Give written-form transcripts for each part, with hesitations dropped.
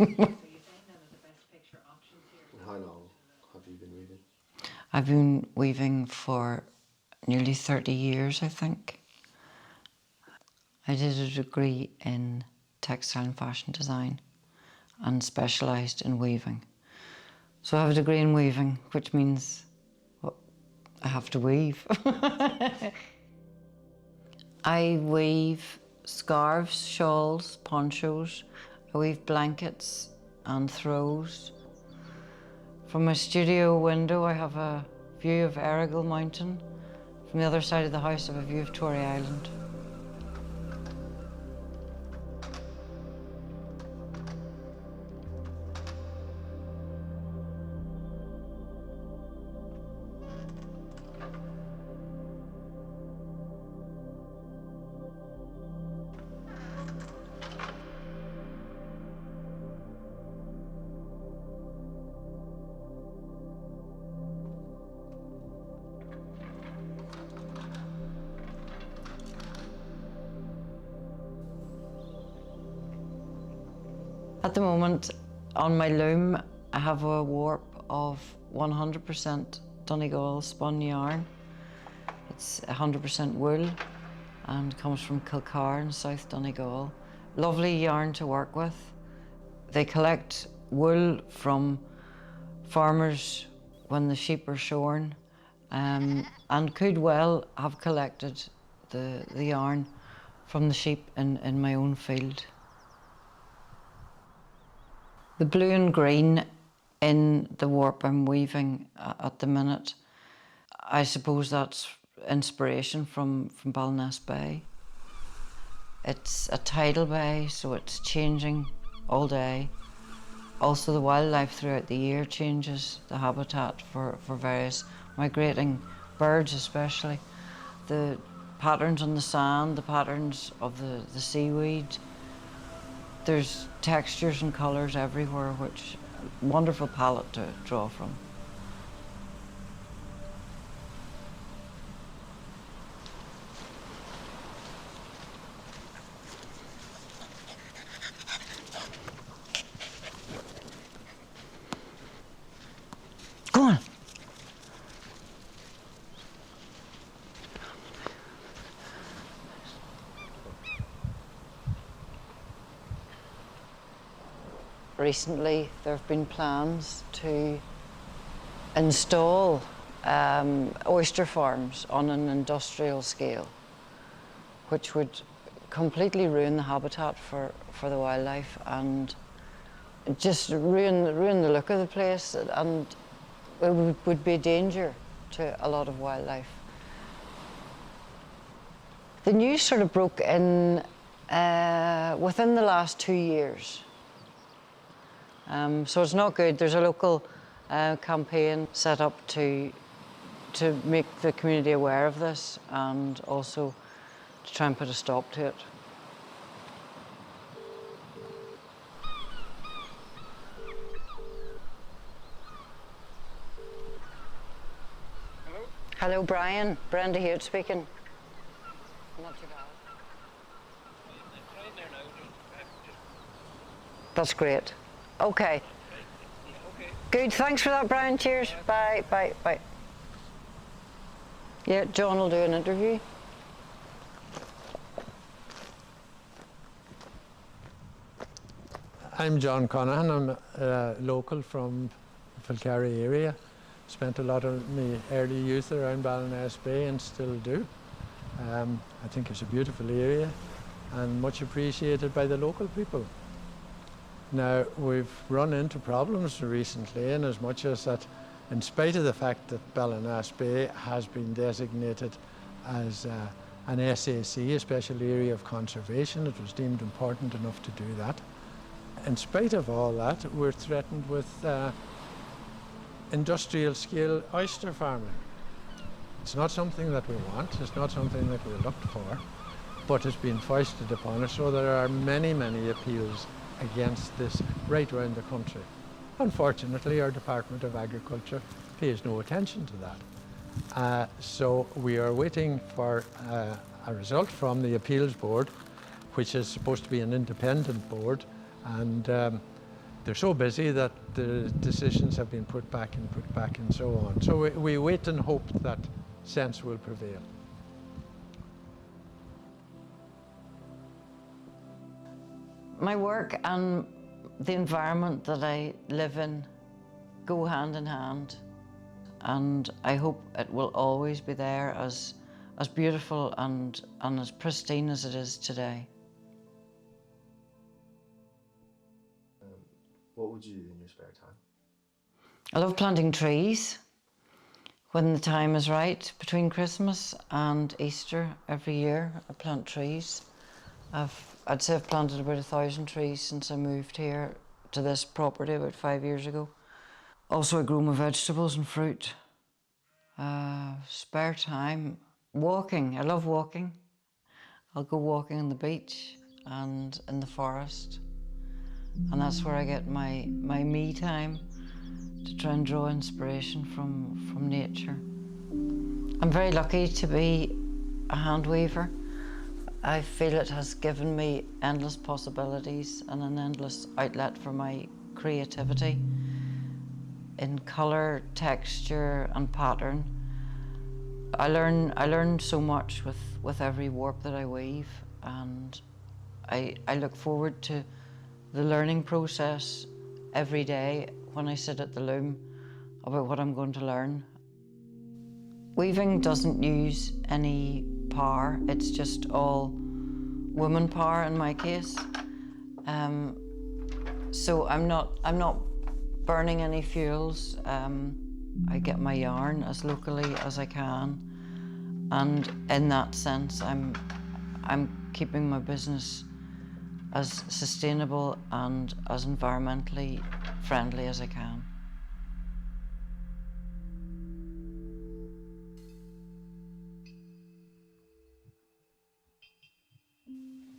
How long have you been weaving? I've been weaving for nearly 30 years, I think. I did a degree in textile and fashion design and specialised in weaving. So I have a degree in weaving, which means I have to weave. I weave scarves, shawls, ponchos. I weave blankets and throws. From my studio window, I have a view of Errigal Mountain. From the other side of the house, I have a view of Tory Island. At the moment, on my loom, I have a warp of 100% Donegal spun yarn. It's 100% wool and comes from Kilcar in South Donegal. Lovely yarn to work with. They collect wool from farmers when the sheep are shorn, and could well have collected the yarn from the sheep in my own field. The blue and green in the warp I'm weaving at the minute, I suppose that's inspiration from Ballyness Bay. It's a tidal bay, so it's changing all day. Also, the wildlife throughout the year changes the habitat for various migrating birds especially. The patterns on the sand, the patterns of the seaweed. There's textures and colours everywhere, which wonderful palette to draw from. Go on. Recently, there have been plans to install oyster farms on an industrial scale, which would completely ruin the habitat for the wildlife and just ruin the look of the place, and it would be a danger to a lot of wildlife. The news sort of broke in within the last 2 years. So it's not good. There's a local campaign set up to make the community aware of this and also to try and put a stop to it. Hello? Hello, Brian. Brenda here speaking. Not too bad. I'm there now. That's great. Okay. Okay. Good. Thanks for that, Brian. Cheers. Yeah. Bye. Bye. Bye. Yeah, John will do an interview. I'm John Conahan. I'm local from the Filcari area. Spent a lot of my early youth around Ballyness Bay and still do. I think it's a beautiful area and much appreciated by the local people. Now, we've run into problems recently, in as much as that, in spite of the fact that Ballyness Bay has been designated as an SAC, a special area of conservation, it was deemed important enough to do that. In spite of all that, we're threatened with industrial scale oyster farming. It's not something that we want, it's not something that we looked for, but it's been foisted upon us, so there are many, many appeals against this right around the country. Unfortunately, our Department of Agriculture pays no attention to that. So we are waiting for a result from the appeals board, which is supposed to be an independent board, and they're so busy that the decisions have been put back and so on. So we wait and hope that sense will prevail. My work and the environment that I live in go hand in hand, and I hope it will always be there as beautiful and as pristine as it is today. What would you do in your spare time? I love planting trees. When the time is right, between Christmas and Easter every year, I plant trees. I'd say I've planted about 1,000 trees since I moved here to this property about 5 years ago. Also, I grow my vegetables and fruit. Spare time, walking. I love walking. I'll go walking on the beach and in the forest. And that's where I get my me time to try and draw inspiration from nature. I'm very lucky to be a hand weaver. I feel it has given me endless possibilities and an endless outlet for my creativity in colour, texture and pattern. I learn so much with every warp that I weave, and I look forward to the learning process every day when I sit at the loom about what I'm going to learn. Weaving doesn't use any power, it's just all woman power in my case. So I'm not burning any fuels. I get my yarn as locally as I can, and in that sense I'm keeping my business as sustainable and as environmentally friendly as I can.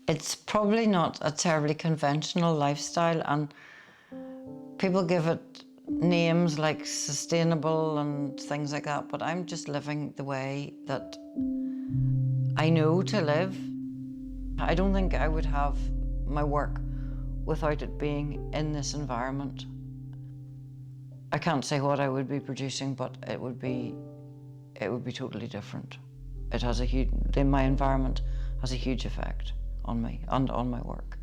It's probably not a terribly conventional lifestyle, and people give it names like sustainable and things like that, but I'm just living the way that I know to live. I don't think I would have my work without it being in this environment. I can't say what I would be producing, but it would be totally different. It has my environment has a huge effect on me and on my work.